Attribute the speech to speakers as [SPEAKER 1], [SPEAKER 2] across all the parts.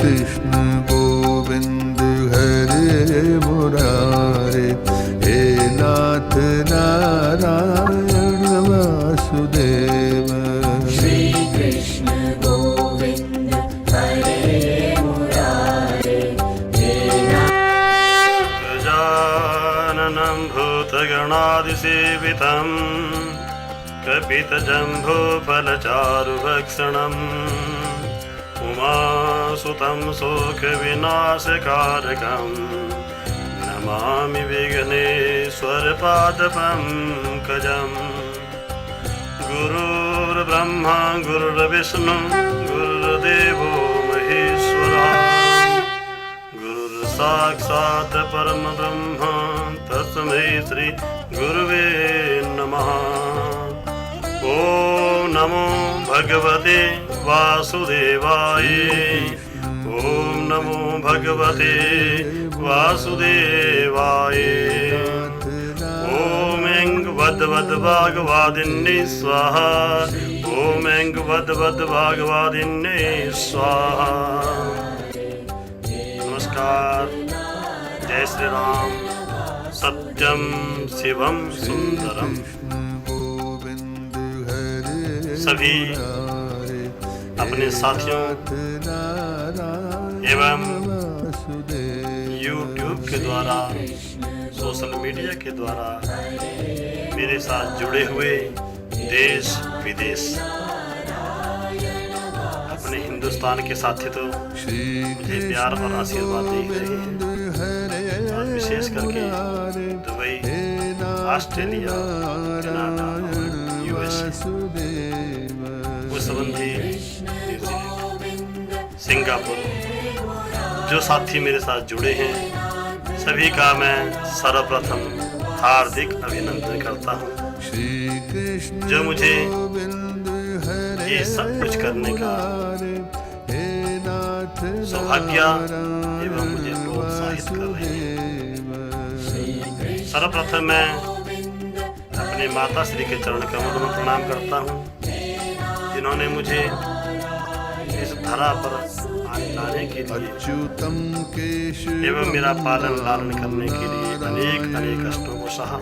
[SPEAKER 1] कृष्ण गोविंद हरे मुरारे, हे नाथ नारायण वासुदेव।
[SPEAKER 2] श्री कृष्ण गोविंद हरे मुरारे, हे
[SPEAKER 3] गजाननं भूतगणादिसेवितं कपितजम्बूफलचारुभक्षणम् उमासुतं शोकविनाशकारकं नमामि विघ्नेश्वरपादपङ्कजम्। गुरुर्ब्रह्मा गुरुर्विष्णु गुरुर्देवो महेश्वरः, गुरुर्साक्षात् परमब्रह्म तस्मै श्री गुरुवे नमः। ओम नमो भगवते वासुदेवाय, ओम नमो भगवते वासुदेवाय। ओम ऐं वद्वद्भागवादिन्ये स्वाहा, ओम ऐं वद्वद्भागवादिन्ये स्वाहा। नमस्कार, जय श्री राम। सत्यम शिवम सुंदरम। सभी अपने साथियों एवं YouTube के द्वारा, सोशल मीडिया के द्वारा मेरे साथ जुड़े हुए देश विदेश, अपने हिंदुस्तान के साथी तो मुझे प्यार और आशीर्वाद दे रहे हैं, और विशेष करके दुबई, ऑस्ट्रेलिया, कनाडा, USA, संबंधी सिंगापुर जो साथी मेरे साथ जुड़े हैं, सभी का मैं सर्वप्रथम हार्दिक अभिनंदन करता हूँ, जो मुझे ये सब कुछ करने का सौभाग्य एवं मुझे प्रोत्साहित कर रहे हैं। सर्वप्रथम मैं अपने माता श्री के चरण कमलों में प्रणाम करता हूँ, जिन्होंने मुझे इस धरा पर लाने के लिए एवं मेरा पालन लालन करने के लिए अनेक अनेक कष्टों को सहा।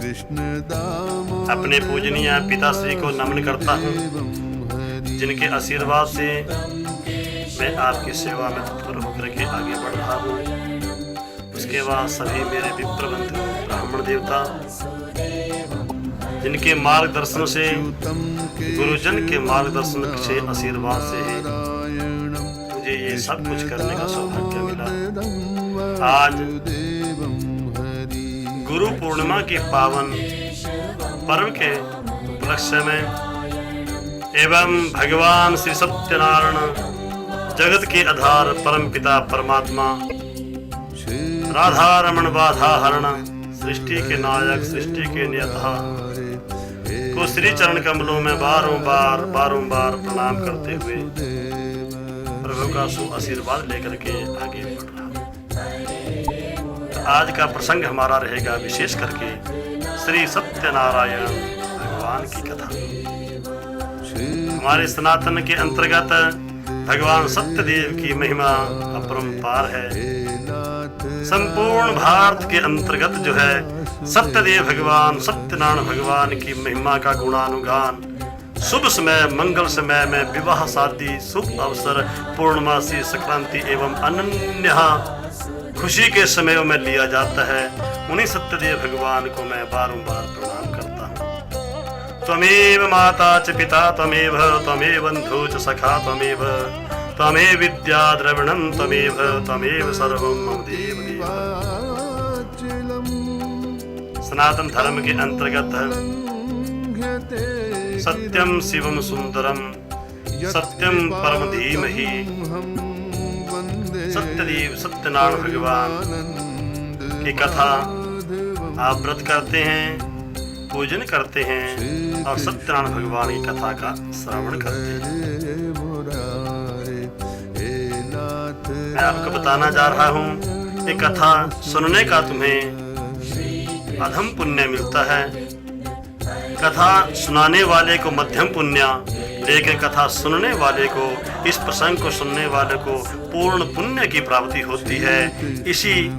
[SPEAKER 3] अपने पूजनीय पिताश्री को नमन करता हूँ, जिनके आशीर्वाद से मैं आपकी सेवा में तत्पर होकर के आगे बढ़ रहा हूँ। उसके बाद सभी मेरे विप्र बंधु ब्राह्मण देवता, जिनके मार्गदर्शन से, गुरुजन के मार्गदर्शन से, आशीर्वाद से मुझे ये सब कुछ करने का सौभाग्य मिला। आज गुरु पूर्णिमा के पावन पर्व के उपलक्ष्य में एवं भगवान श्री सत्यनारायण जगत के आधार परम पिता परमात्मा, राधा रमण बाधा हरण, सृष्टि के नायक, सृष्टि के नियता को श्री चरण कमलों में बारंबार प्रणाम करते हुए प्रभु का सु आशीर्वाद लेकर के आगे बढ़ रहा हूँ। आज का प्रसंग हमारा रहेगा विशेष करके श्री सत्यनारायण भगवान की कथा। हमारे सनातन के अंतर्गत भगवान सत्यदेव की महिमा अपरंपार है। संपूर्ण भारत के अंतर्गत जो है सत्यदेव भगवान, सत्यनारायण भगवान की महिमा का गुणानुगान शुभ समय, मंगल समय में विवाह, शादी, शुभ अवसर, पूर्णमासी, संक्रांति एवं अन्य खुशी के समय में लिया जाता है। उन्हीं सत्यदेव भगवान को मैं बारंबार प्रणाम करता हूँ। त्वमेव माता च पिता त्वमेव, त्वमेव बंधु च सखा त्वमेव, त्वमेव विद्या द्रविणं त्वमेव, त्वमेव सर्वं मम देव देव। सनातन धर्म के अंतर्गत सत्यम शिवम सुंदरम, सत्यम परम धीमहि। सत्यदेव सत्यनारायण भगवान की कथा आप व्रत करते हैं, पूजन करते हैं और सत्यनारायण भगवान की कथा का श्रवण करते हैं। मैं आपको बताना जा रहा हूँ, ये कथा सुनने का तुम्हें अधम पुण्य मिलता है, कथा सुनाने वाले को मध्यम पुण्य, लेकिन कथा सुनने वाले को, इस प्रसंग को सुनने वाले को पूर्ण पुण्य की प्राप्ति होती है। इसी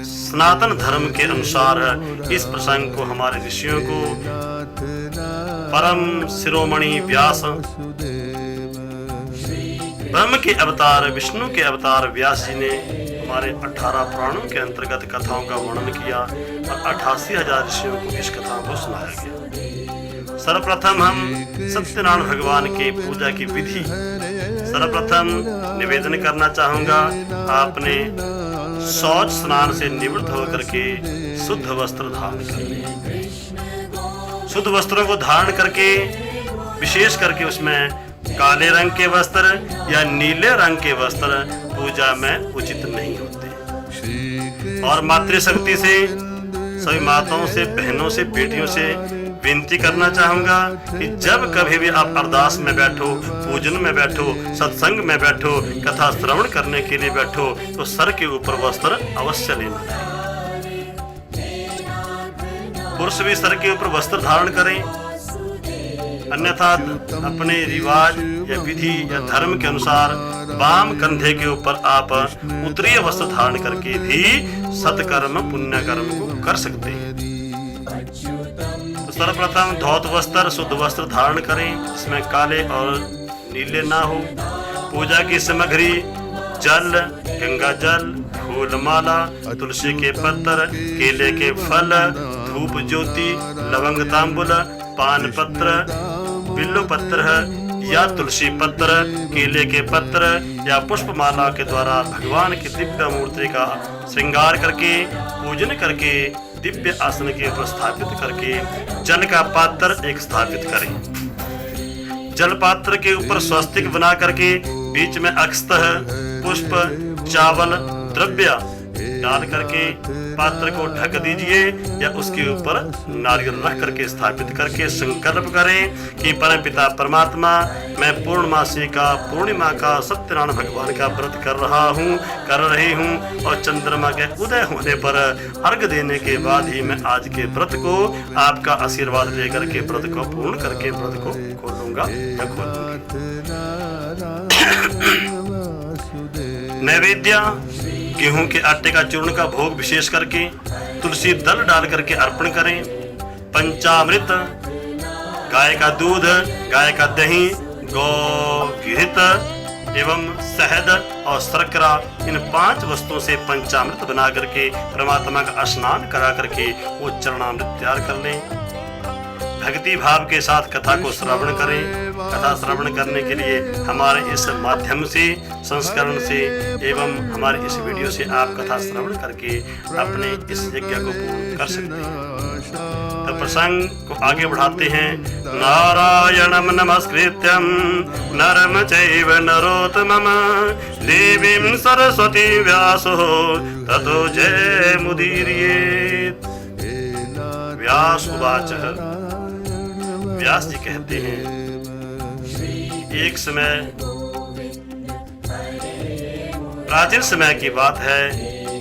[SPEAKER 3] सनातन धर्म के अनुसार इस प्रसंग को हमारे ऋषियों को परम शिरोमणि व्यास, ब्रह्म के अवतार, विष्णु के अवतार व्यास जी ने हमारे 18 पुराणों के अंतर्गत कथाओं का वर्णन किया और 88,000 ऋषियों को इस कथाओं को सुनाया गया। सर्वप्रथम हम सत्यनारायण भगवान के पूजा की विधि सर्वप्रथम निवेदन करना चाहूंगा। आपने शौच स्नान से निवृत्त होकर के शुद्ध वस्त्र धारण कर लें। शुद्ध वस्त्रों को धारण करके, विशेष करके उसमें काले रंग के वस्त्र या नीले रंग के वस्त्र पूजा में उचित नहीं होते। और मातृशक्ति से, सभी माताओं से, बहनों से, बेटियों से विनती करना चाहूंगा कि जब कभी भी आप अरदास में बैठो, पूजन में बैठो, सत्संग में बैठो, कथा श्रवण करने के लिए बैठो, तो सर के ऊपर वस्त्र अवश्य लेना चाहिए। पुरुष भी सर के ऊपर वस्त्र धारण करें, अन्यथा अपने रिवाज या विधि या धर्म के अनुसार वाम कंधे के ऊपर आप उत्तरीय वस्त्र धारण करके भी सत्कर्म पुण्य कर्म को कर सकते हैं। तो सर्वप्रथम धौत वस्त्र, शुद्ध वस्त्र धारण करें, इसमें काले और नीले ना हो। पूजा की सामग्री जल, गंगा जल, फूल माला, तुलसी के पत्र, केले के फल, धूप ज्योति, लवंग तांबुल, पान पत्र, बिल्व पत्र या तुलसी पत्र, केले के पत्र या पुष्पमाला के द्वारा भगवान की दिव्य मूर्ति का श्रृंगार करके, पूजन करके, दिव्य आसन के ऊपर स्थापित करके जल का पात्र एक स्थापित करें। जल पात्र के ऊपर स्वस्तिक बना करके बीच में अक्षतः पुष्प, चावल, द्रव्य डाल करके पात्र को ढक दीजिए या उसके ऊपर नारियल रख करके स्थापित करके संकल्प करें कि परमपिता परमात्मा, मैं पूर्णमासी का, पूर्णिमा का, सत्यनारायण भगवान का व्रत कर रही हूँ और चंद्रमा के उदय होने पर अर्घ देने के बाद ही मैं आज के व्रत को आपका आशीर्वाद लेकर के व्रत को पूर्ण करके व्रत को खोलूंगा या खोलूंगी। नैवेद्य गेहूं के आटे का चूर्ण का भोग विशेष करके तुलसी दल डाल करके अर्पण करें। पंचामृत, गाय का दूध, गाय का दही, गौ घृत एवं शहद और शर्करा, इन 5 वस्तुओं से पंचामृत बना करके परमात्मा का स्नान करा करके वो चरणामृत तैयार कर लें। भक्ति भाव के साथ कथा को श्रवण करें। कथा श्रवण करने के लिए हमारे इस माध्यम से, संस्करण से एवं हमारे इस वीडियो से आप कथा श्रवण करके अपने इस यज्ञ को पूर्ण कर सकते हैं। तो प्रसंग को आगे बढ़ाते हैं। नारायणं नमस्कृत्यं नरं चैव नरोत्तमं देवीं सरस्वतीं व्यासो ततो जयमुदीरयेत्। व्यास उवाच, व्यास जी कहते हैं, एक समय, प्राचीन समय की बात है,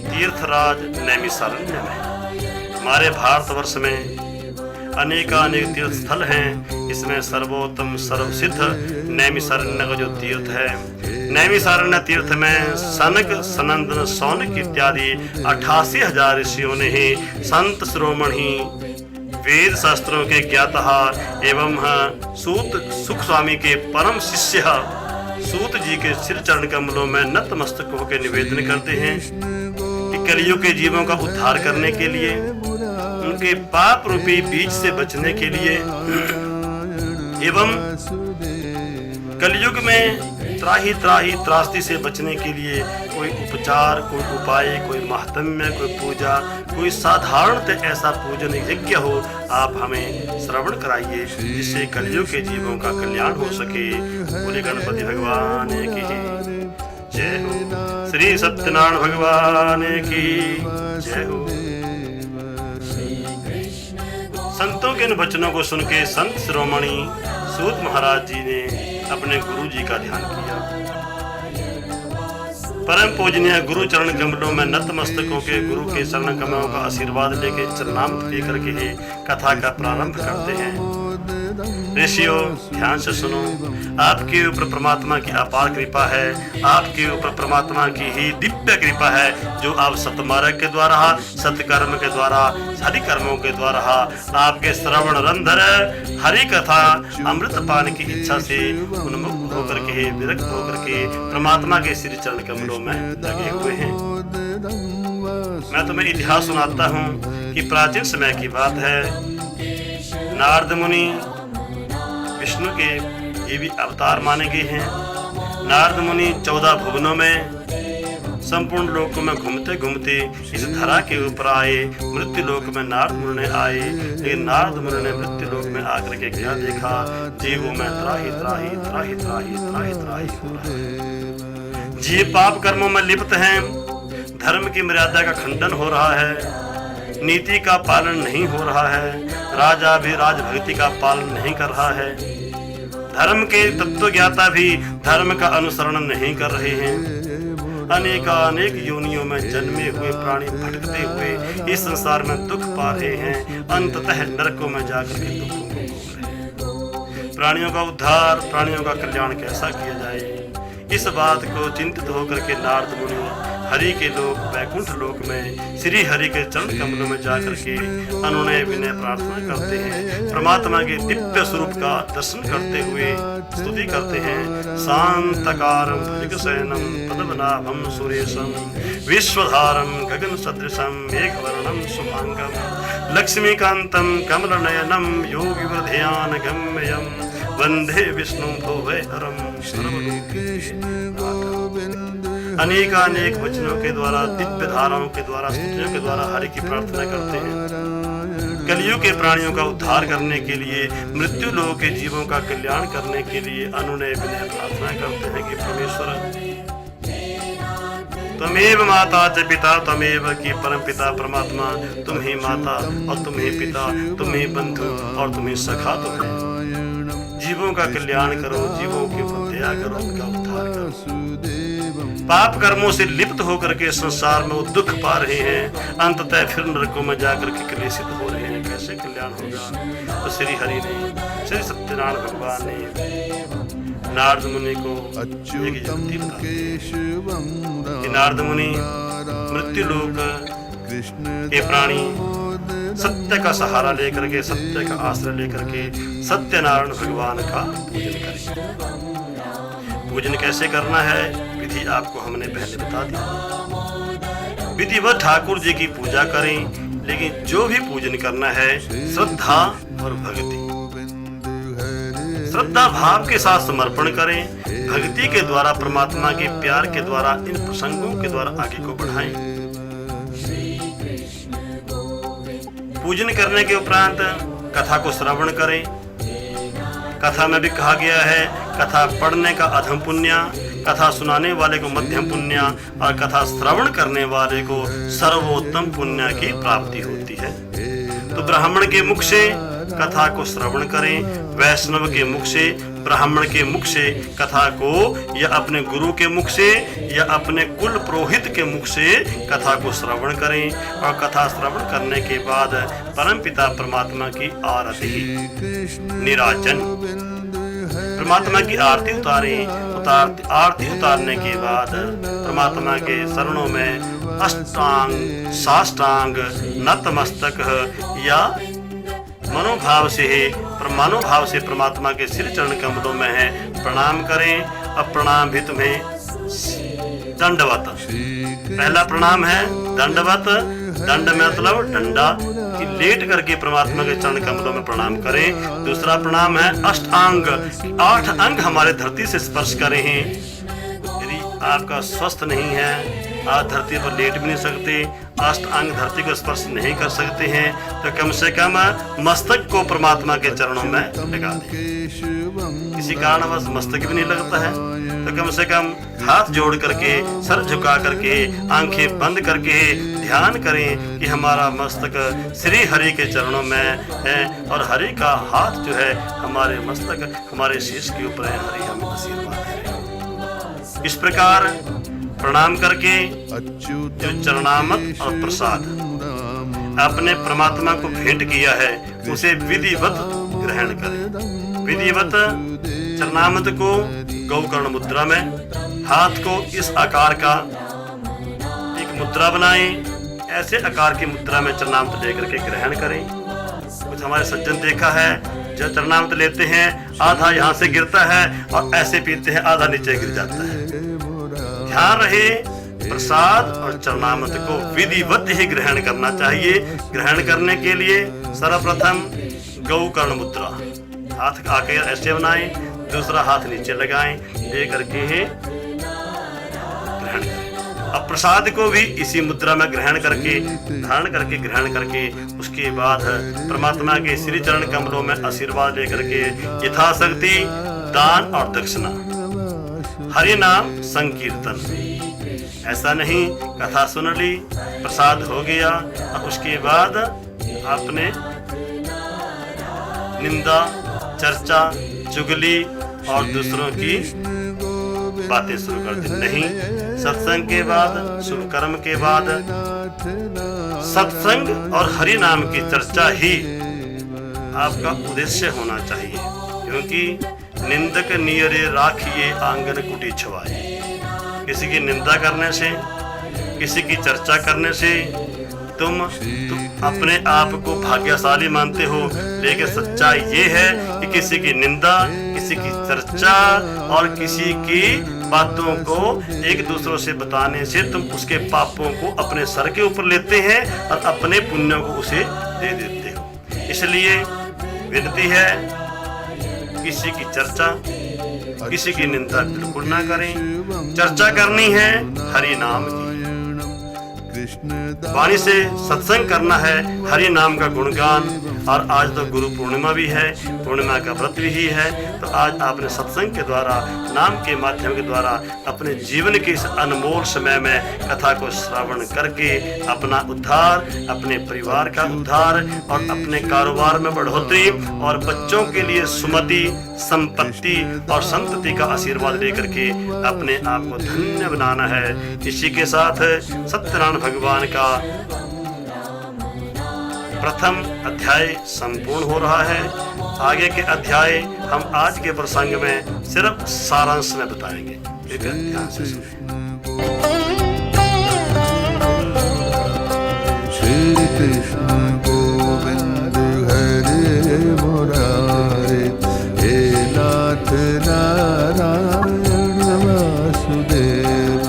[SPEAKER 3] तीर्थराज नैमिषारण्य में, हमारे भारतवर्ष में अनेकानेक तीर्थ स्थल हैं। इसमें सर्वोत्तम सर्वसिद्ध नैमिषारण्य का जो तीर्थ है, नैमिषारण्य तीर्थ में सनक, सनंदन, सौनक इत्यादि 88,000 ऋषियों ने ही संत शिरोमणि वेद शास्त्रों के ज्ञाता एवं सूत सुख स्वामी के परम शिष्य सूत जी के सिर चरण कमलों में नतमस्तक होकर निवेदन करते हैं कि कलियुग के जीवों का उद्धार करने के लिए, उनके पाप रूपी बीज से बचने के लिए एवं कलियुग में त्राही त्रासदी से बचने के लिए कोई उपचार, कोई उपाय, कोई महात्म्य, कोई पूजा, कोई साधारणतः ऐसा पूजन यज्ञ हो, आप हमें श्रवण कराइए जिससे कलियुग के जीवों का कल्याण हो सके। बोले गणपति भगवान की जय हो, श्री सत्यनारायण भगवान की जय हो। संतों के इन वचनों को सुन के संत शिरोमणि सूत महाराज जी ने अपने गुरु जी का ध्यान किया। परम पूजनीय गुरु चरण कमलों में नतमस्तक होकर गुरु के चरण कमलों का आशीर्वाद लेके चरणामृत लेकर के कथा का प्रारंभ करते हैं। ऋषियों ध्यान से सुनो, आपके ऊपर परमात्मा की अपार कृपा है, आपके ऊपर परमात्मा की ही दिव्य कृपा है, जो आप सतमार्ग के द्वारा, सत्कर्म के द्वारा, हरि कर्मों के द्वारा, आपके श्रवण रंधर हरि कथा अमृत पान की इच्छा से उन्मुक्त होकर के, विरक्त होकर के परमात्मा के श्री चरण कमलों में लगे हुए हैं। मैं तुम्हें इतिहास सुनाता हूँ कि प्राचीन समय की बात है। नारद मुनि विष्णु के ये भी अवतार माने गए हैं। नारद मुनि 14 भुवनों में संपूर्ण लोकों में घूमते घूमते इस धरा के ऊपर आए। मृत्यु लोक में नारद मुनि ने आए, लेकिन नारद मुनि ने मृत्यु लोक में आकर के क्या देखा? जीवों में त्राही त्राही त्राही त्राही त्राही त्राही हो रहा है। जीव पाप कर्मों में लिप्त हैं, धर्म की मर्यादा का खंडन हो रहा है, नीति का पालन नहीं हो रहा है, राजा भी राजभक्ति का पालन नहीं कर रहा है, धर्म के तत्व ज्ञाता भी धर्म का अनुसरण नहीं कर रहे हैं। अनेक योनियों में जन्मे हुए प्राणी भटकते हुए इस संसार में दुख पा रहे हैं, अंततः नरकों में जाकर के दुखों को भोग रहे हैं। प्राणियों का उद्धार, प्राणियों का कल्याण कैसा किया जाए, इस बात को चिंतित होकर के नारद मुनि हरि के लोक, वैकुंठ लोक में श्री हरि के चरण कमलों में जाकर के उन्होंने विनय प्रार्थना करते हैं। परमात्मा के दिव्य स्वरूप का दर्शन करते हुए स्तुति करते हैं। शांतकारं भुजगशयनं पद्मनाभं सुरेशं विश्वधारं गगन सदृशं मेघवर्णं शुभांगं लक्ष्मीकान्तं कमलनयनं योगिवृधियान गम्यं वंदे विष्णु भुवैहरं अनेक वचनों के द्वारा, दिव्य धाराओं के द्वारा, स्तुतियों के द्वारा हरि की प्रार्थना करते हैं। कलियुग के प्राणियों का उद्धार करने के लिए, मृत्यु लोक के जीवों का कल्याण करने के लिए उन्होंने विनय प्रार्थना करते हैं कि परमेश्वर त्वमेव माता च पिता त्वमेव, की परम पिता परमात्मा तुम ही माता और तुम ही पिता, तुम ही बंधु और तुम ही सखा, तुम ही जीवों का कल्याण करो, जीवों की दया करो, उनका उद्धार करो। पाप कर्मों से लिप्त होकर के संसार में वो दुख पा रहे हैं, अंततः फिर नरकों में जाकर के क्लेशित हो रहे हैं। कैसे कल्याण होगा? तो श्री हरि ने, श्री सत्यनारायण भगवान ने नारद मुनि को एक युक्ति बताई कि नारद मुनि मृत्यु लोक के प्राणी सत्य का सहारा लेकर के, सत्य का आश्रय लेकर के सत्यनारायण भगवान का पूजन करें। पूजन कैसे करना है, विधि आपको हमने पहले बता दी। विधिवत ठाकुर जी की पूजा करें, लेकिन जो भी पूजन करना है श्रद्धा और भक्ति, श्रद्धा भाव के साथ समर्पण करें। भक्ति के द्वारा, परमात्मा के प्यार के द्वारा, इन प्रसंगों के द्वारा आगे को बढ़ाएं। पूजन करने के उपरांत कथा को श्रवण करें। कथा में भी कहा गया है, कथा पढ़ने का अधम पुण्य, कथा सुनाने वाले को मध्यम पुण्य और कथा श्रवण करने वाले को सर्वोत्तम पुण्य की प्राप्ति होती है। तो ब्राह्मण के मुख से कथा को श्रवण करें, वैष्णव के मुख से, ब्राह्मण के मुख से कथा को, या अपने गुरु के मुख से, या अपने कुल पुरोहित के मुख से कथा को श्रवण करें। और कथा श्रवण करने के बाद परमपिता परमात्मा की आरती, निराजन, परमात्मा की आरती उतारें। आरती उतारने के बाद परमात्मा के चरणों में अष्टांग, साष्टांग, नतमस्तक या मनोभाव से परमात्मा के श्री चरण कमलों में है प्रणाम करें। अब प्रणाम भी तुम्हें दंडवत, पहला प्रणाम है दंडवत। दंड मतलब डंडा कि लेट करके परमात्मा के चरण कमलों में प्रणाम करें। दूसरा प्रणाम है अष्टांग, 8 अंग हमारे धरती से स्पर्श करें हैं। यदि आपका स्वस्थ नहीं है, आप धरती पर लेट भी नहीं सकते, अष्ट अंग धरती को स्पर्श नहीं कर सकते हैं, तो कम से कम मस्तक को परमात्मा के चरणों में लगा दें। किसी कारणवश मस्तक भी नहीं लगता है तो कम से कम हाथ जोड़ करके, सर झुका करके, आंखें बंद करके ध्यान करें कि हमारा मस्तक श्री हरि के चरणों में है और हरि का हाथ जो है हमारे मस्तक, हमारे शीश के ऊपर है। हरि हमें आशीर्वाद दे। इस प्रकार प्रणाम करके जो चरणामत और प्रसाद अपने परमात्मा को भेंट किया है, उसे विधिवत ग्रहण करें। विधिवत चरणामृत को गौकर्ण मुद्रा में, हाथ को इस आकार का एक मुद्रा बनाएं। ऐसे आकार की मुद्रा में चरणामृत लेकर के ग्रहण करें। कुछ हमारे सज्जन देखा है, जब चरणामृत लेते हैं आधा यहाँ से गिरता है और ऐसे पीते हैं आधा नीचे गिर जाता है। ध्यान रहे, प्रसाद और चरणामृत को विधिवत ही ग्रहण करना चाहिए। ग्रहण करने के लिए सर्वप्रथम गौकर्ण मुद्रा, हाथ आके ऐसे बनाएं, दूसरा हाथ नीचे लगाएं, ले करके ही ग्रहण करें। अब प्रसाद को भी इसी मुद्रा में ग्रहण करके, धारण करके, ग्रहण करके उसके बाद परमात्मा के श्री चरण कमलों में आशीर्वाद लेकर के यथाशक्ति दान और दक्षिणा, हरि नाम संकीर्तन। ऐसा नहीं कथा सुन ली, प्रसाद हो गया और उसके बाद आपने निंदा, चर्चा, चुगली और दूसरों की बातें शुरू कर दी। नहीं, सत्संग के बाद, शुभ कर्म के बाद सत्संग और हरि नाम की चर्चा ही आपका उद्देश्य होना चाहिए। क्योंकि निंदक नियरे राखिए आंगन कुटी छुआए। किसी की निंदा करने से, किसी की चर्चा करने से तुम अपने आप को भाग्यशाली मानते हो, लेकिन सच्चाई ये है कि किसी की निंदा, किसी की चर्चा और किसी की बातों को एक दूसरों से बताने से तुम उसके पापों को अपने सर के ऊपर लेते हैं और अपने पुण्यों को उसे दे देते हो। इसलिए विनती है, किसी की चर्चा, किसी की निंदा बिल्कुल ना करें। चर्चा करनी है हरि नाम की, वाणी से सत्संग करना है, हरि नाम का गुणगान। और आज तो गुरु पूर्णिमा भी है, पूर्णिमा का व्रत भी है, तो आज आपने सत्संग के द्वारा, नाम के माध्यम के द्वारा अपने जीवन के इस अनमोल समय में कथा को श्रवण करके अपना उद्धार, अपने परिवार का उद्धार और अपने कारोबार में बढ़ोतरी और बच्चों के लिए सुमति, संपत्ति और संतति का आशीर्वाद लेकर के अपने आप को धन्य बनाना है। इसी के साथ सत्यनारायण भगवान का प्रथम अध्याय संपूर्ण हो रहा है। आगे के अध्याय हम आज के प्रसंग में सिर्फ सारांश में बताएंगे। कृपया ध्यान से सुनिए।
[SPEAKER 1] श्री कृष्ण गोविंद हरे मुरारे, हे नाथ नारायण वासुदेव।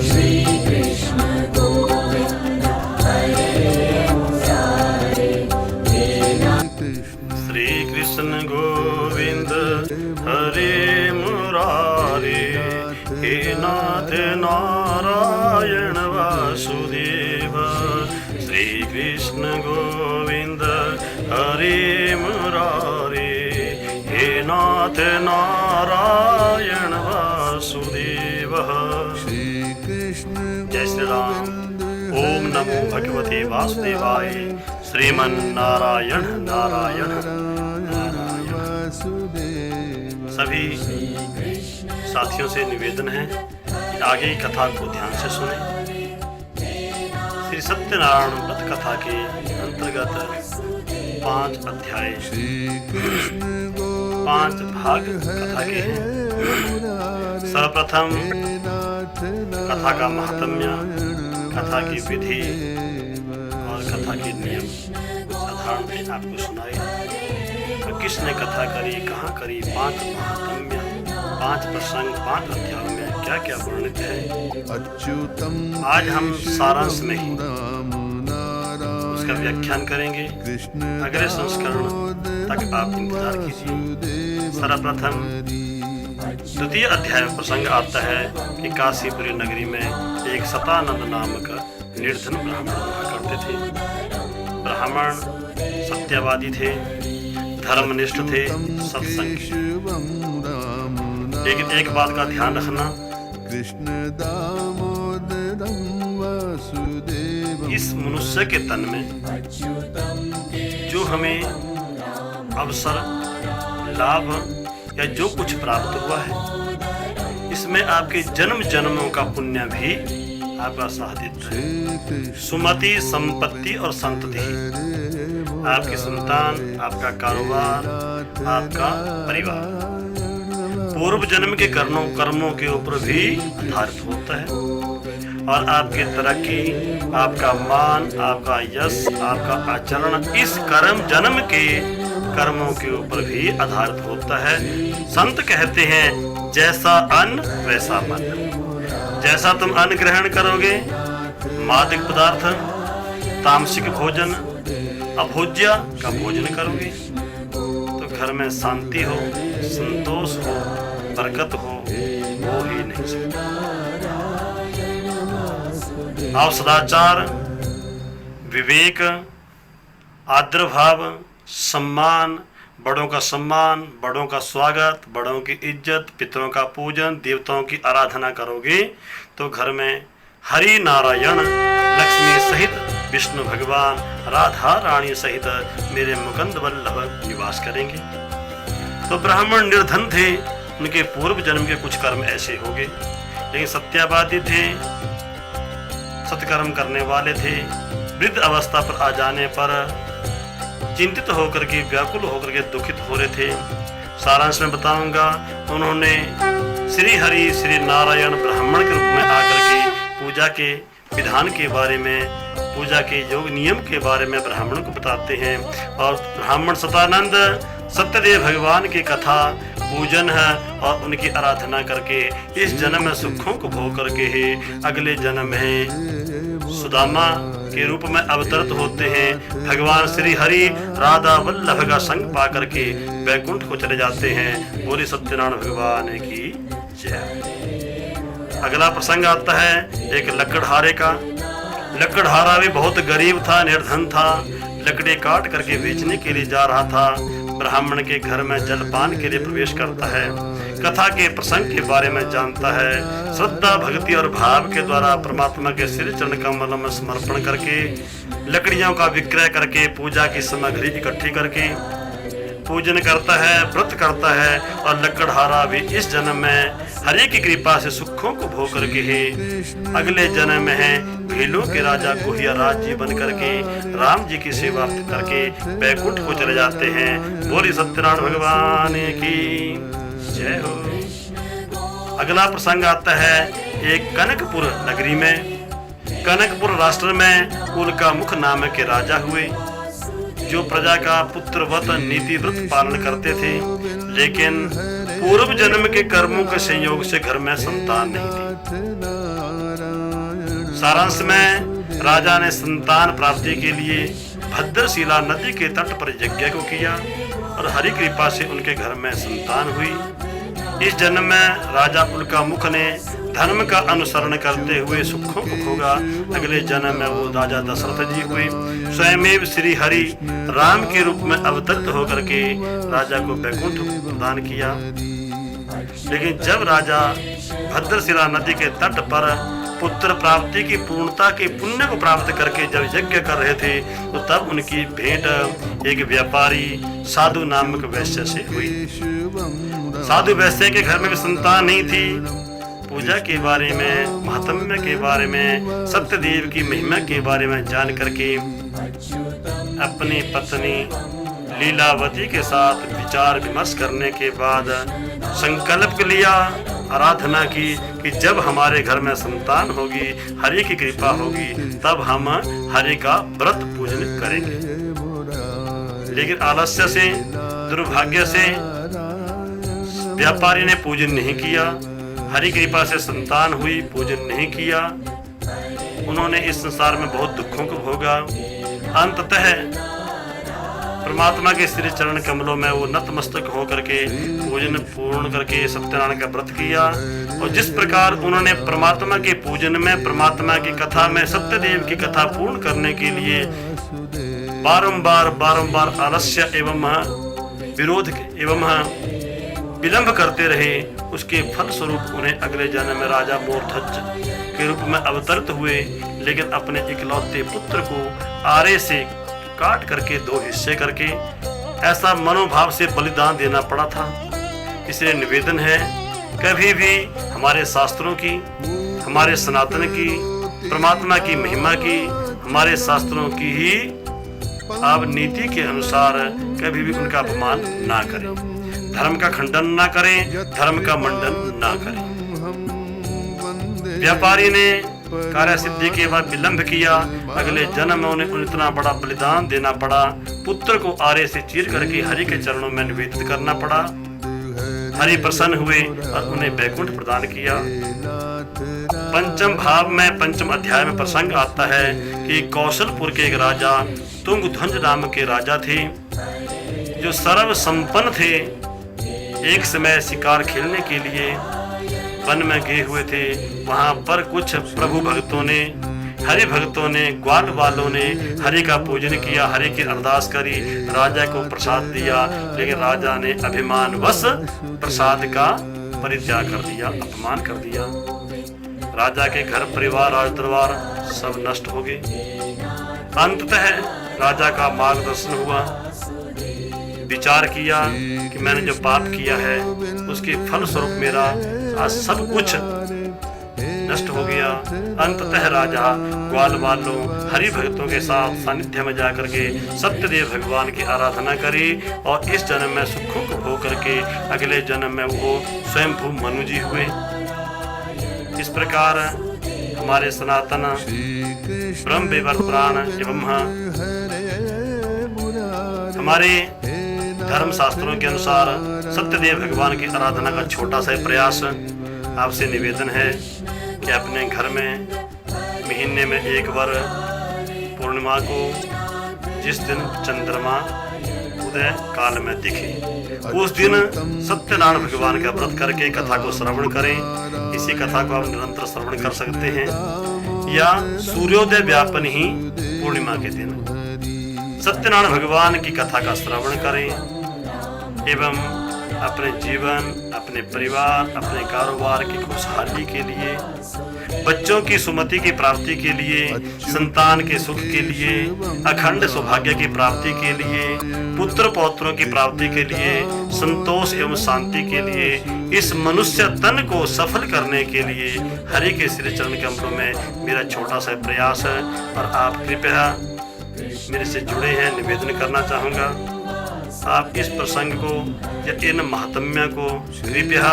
[SPEAKER 2] श्री कृष्ण गोविंद हरे मुरारे, हे नाथ।
[SPEAKER 3] श्री कृष्ण गोविंद हरे मुरारे, हे नाथ नारायण वासुदेव। श्री कृष्ण गोविंद हरे मुरारे, हे नाथ नारायण वासुदेव। जय श्री राम। ओम नमो भगवते वासुदेवाय। श्रीमन नारायण नारायण नारायण। सभी साथियों से निवेदन है कि आगे की कथा को ध्यान से सुने। श्री सत्यनारायण व्रत कथा के अंतर्गत 5 अध्याय, 5 भाग कथा के हैं। सर्वप्रथम कथा का महात्म्य, कथा की विधि और कथा के नियम साधारण में आपको सुनाए। तो किसने कथा करी, कहाँ करी, 5 महात्म्य, 5 प्रसंग, 5 अध्यायों में क्या क्या वर्णित है, आज हम सारांश में ही उसका व्याख्यान करेंगे। अगले संस्करण तक आप इंतजार कीजिए। सर्वप्रथम द्वितीय अध्याय में प्रसंग आता है कि काशीपुरी नगरी में एक सतानंद नामक निर्धन ब्राह्मण हुआ करते थे। ब्राह्मण सत्यवादी थे, धर्मनिष्ठ थे, सत्संगी। लेकिन एक बात का ध्यान रखना, इस मनुष्य के तन में जो हमें अवसर, लाभ या जो कुछ प्राप्त हुआ है, इसमें आपके जन्म जन्मों का पुण्य भी आपका साथ देता है। सुमति, संपत्ति और संतति, आपकी संतान, आपका कारोबार, आपका परिवार पूर्व जन्म के कर्मों के ऊपर भी आधारित होता है और आपकी तरक्की, आपका मान, आपका यश, आपका आचरण इस जन्म के कर्मों के ऊपर भी आधारित होता है। संत कहते हैं जैसा अन्न वैसा मन। जैसा तुम अन्न ग्रहण करोगे, मादक पदार्थ, तामसिक भोजन, अभोज्य का भोजन करोगे, तो घर में शांति हो, संतोष हो, बरकत हो ही नहीं सकता। आप सदाचार, विवेक, आदर भाव, सम्मान, बड़ों का सम्मान, बड़ों का स्वागत, बड़ों की इज्जत, पितरों का पूजन, देवताओं की आराधना करोगे तो घर में हरि नारायण, लक्ष्मी सहित विष्णु भगवान, राधा रानी सहित मेरे मुकुंद वल्लभ निवास करेंगे। तो ब्राह्मण निर्धन थे, उनके पूर्व जन्म के कुछ कर्म ऐसे हो गए, लेकिन सत्यावादी थे, सत्कर्म करने वाले थे। वृद्ध अवस्था पर आ जाने पर चिंतित होकर के, व्याकुल होकर के दुखित हो रहे थे। सारांश में बताऊंगा, उन्होंने श्री हरि श्री नारायण ब्राह्मण के रूप में आकर के पूजा के विधान के बारे में, पूजा के योग नियम के बारे में ब्राह्मण को बताते हैं। और ब्राह्मण सतानंद सत्यदेव भगवान की कथा, पूजन है और उनकी आराधना करके इस जन्म में सुखों को भोग करके ही अगले जन्म में सुदामा के रूप में अवतरित होते हैं। भगवान श्री हरि राधा वल्लभ का संग पा करके वैकुंठ को चले जाते हैं। बोले सत्यनारायण भगवान की जय। अगला प्रसंग आता है एक लकड़हारे का। लकड़हारा भी बहुत गरीब था, निर्धन था, लकड़ी काट करके बेचने के लिए जा रहा था। ब्राह्मण के घर में जलपान के लिए प्रवेश करता है, कथा के प्रसंग के बारे में जानता है। श्रद्धा, भक्ति और भाव के द्वारा परमात्मा के श्री चरण कमल में समर्पण करके, लकड़ियों का विक्रय करके, पूजा की सामग्री इकट्ठी करके पूजन करता है, व्रत करता है। और लकड़हारा भी इस जन्म में हरि की कृपा से सुखों को भोग करके ही अगले जन्म में है भीलों के राजा गुहिया राज्य बन करके राम जी की सेवा करके वैकुंठ को चले जाते हैं। बोली सत्यनारायण भगवान की जय हो। अगला प्रसंग आता है एक कनकपुर नगरी में। कनकपुर राष्ट्र में उनका मुख नाम के राजा हुए, जो प्रजा का पुत्रवत नीति व्रत पालन करते थे, लेकिन पूर्व जन्म के कर्मों के संयोग से घर में संतान नहीं थी। सारांश में राजा ने संतान प्राप्ति के लिए भद्रशिला नदी के तट पर यज्ञ को किया और हरि कृपा से उनके घर में संतान हुई। इस जन्म में राजा उनका मुख ने धर्म का अनुसरण करते हुए सुखों को भोगा। अगले जन्म में वो राजा दशरथ जी हुए। स्वयं श्री हरि राम के रूप में अवतरित होकर के राजा को वैकुंठ प्रदान किया। लेकिन जब राजा भद्रशिला नदी के तट पर पुत्र प्राप्ति की पूर्णता के पुण्य को प्राप्त करके जब यज्ञ कर रहे थे, तो तब उनकी भेंट एक व्यापारी साधु नामक वैश्य से हुई। साधु वैश्य के घर में भी संतान नहीं थी। पूजा के बारे में, महात्म्य के बारे में, सत्यदेव की महिमा के बारे में जान करके अपनी पत्नी लीलावती के साथ विचार विमर्श करने के बाद संकल्प लिया, आराधना की कि जब हमारे घर में संतान होगी, हरि की कृपा होगी, तब हम हरि का व्रत पूजन करेंगे। लेकिन आलस्य से, दुर्भाग्य से व्यापारी ने पूजन नहीं किया। हरि कृपा से संतान हुई, पूजन नहीं किया। उन्होंने इस संसार में बहुत दुखों को भोगा। अंततः परमात्मा के श्री चरण कमलों में वो नतमस्तक होकर के पूजन पूर्ण करके सत्यनारायण का व्रत किया। और जिस प्रकार उन्होंने परमात्मा के पूजन में, परमात्मा की कथा में, सत्यदेव की कथा पूर्ण करने के लिए बारंबार आलस्य एवं विरोध एवं विलंब करते रहे, उसके फल स्वरूप उन्हें अगले जन्म में राजा मूर्धज के रूप में अवतरित हुए। लेकिन अपने इकलौते पुत्र को आरे से काट करके 2 हिस्से करके ऐसा मनोभाव से बलिदान देना पड़ा था। इसलिए निवेदन है, कभी भी हमारे शास्त्रों की, हमारे सनातन की, परमात्मा की महिमा की, हमारे शास्त्रों की ही आप नीति के अनुसार कभी भी उनका अपमान ना करें, धर्म का खंडन ना करें, धर्म का मंडन ना करें। व्यापारी ने कार्य सिद्धि के बाद विलंब किया, अगले जन्म में उन्हें इतना बड़ा बलिदान देना पड़ा, पुत्र को आरे से चीर करके हरि के चरणों में निवेदित करना पड़ा। हरि प्रसन्न हुए और उन्हें वैकुंठ प्रदान किया। पंचम भाव में पंचम अध्याय में प्रसंग आता है कि कौशलपुर के एक राजा तुंगध्वज नाम के राजा थे, जो सर्व संपन्न थे। एक समय शिकार खेलने के लिए वन में गए हुए थे। वहां पर कुछ प्रभु भक्तों ने, हरि भक्तों ने, ग्वाल वालों ने हरि का पूजन किया, हरि की अरदास करी, राजा को प्रसाद दिया। लेकिन राजा ने अभिमानवश प्रसाद का परित्याग कर दिया, अपमान कर दिया। राजा के घर परिवार, राज दरबार सब नष्ट हो गए। अंततः राजा का मार्गदर्शन हुआ, विचार किया कि मैंने जो पाप किया है उसके फल स्वरूप मेरा आज सब कुछ नष्ट हो गया। अंततः राजा ग्वाल वालों, हरि भक्तों के साथ सानिध्य में जाकर के सत्यदेव भगवान की आराधना करी और इस जन्म में सुखों को भोग करके अगले जन्म में वो स्वयंभू मनु जी हुए। इस प्रकार हमारे सनातन ब्रह्म विवर्त पुराण एवं हमारे धर्म शास्त्रों के अनुसार सत्यदेव भगवान की आराधना का छोटा सा प्रयास आपसे निवेदन है कि अपने घर में महीने में एक बार पूर्णिमा को, जिस दिन चंद्रमा उदय काल में दिखे, उस दिन सत्यनारायण भगवान का व्रत करके कथा को श्रवण करें। इसी कथा को आप निरंतर श्रवण कर सकते हैं या सूर्योदय व्यापन ही पूर्णिमा के दिन सत्यनारायण भगवान की कथा का श्रवण करें एवं अपने जीवन, अपने परिवार, अपने कारोबार की खुशहाली के लिए, बच्चों की सुमति की प्राप्ति के लिए, संतान के सुख के लिए, अखंड सौभाग्य की प्राप्ति के लिए, पुत्र पौत्रों की प्राप्ति के लिए, संतोष एवं शांति के लिए, इस मनुष्य तन को सफल करने के लिए हरि के श्री चरण कमलों में मेरा छोटा सा प्रयास है। और आप कृपया मेरे से जुड़े हैं, निवेदन करना चाहूँगा आप इस प्रसंग को या इन महात्म्य को कृपया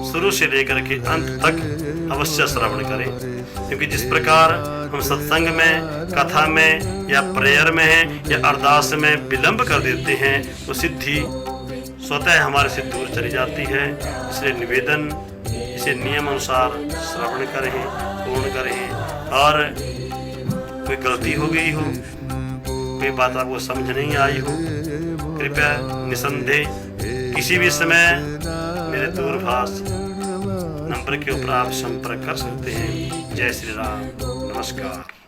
[SPEAKER 3] शुरू से लेकर के अंत तक अवश्य श्रवण करें, क्योंकि जिस प्रकार हम सत्संग में, कथा में या प्रेयर में या अरदास में विलंब कर देते हैं तो सिद्धि स्वतः हमारे से दूर चली जाती है। इसलिए निवेदन, इसे नियम अनुसार श्रवण करें, पूर्ण करें। और कोई गलती हो गई हो, कोई बात आपको समझ नहीं आई हो, कृपया निसंदेह किसी भी समय मेरे दूरभाष नंबर के ऊपर आप संपर्क कर सकते हैं। जय श्री राम, नमस्कार।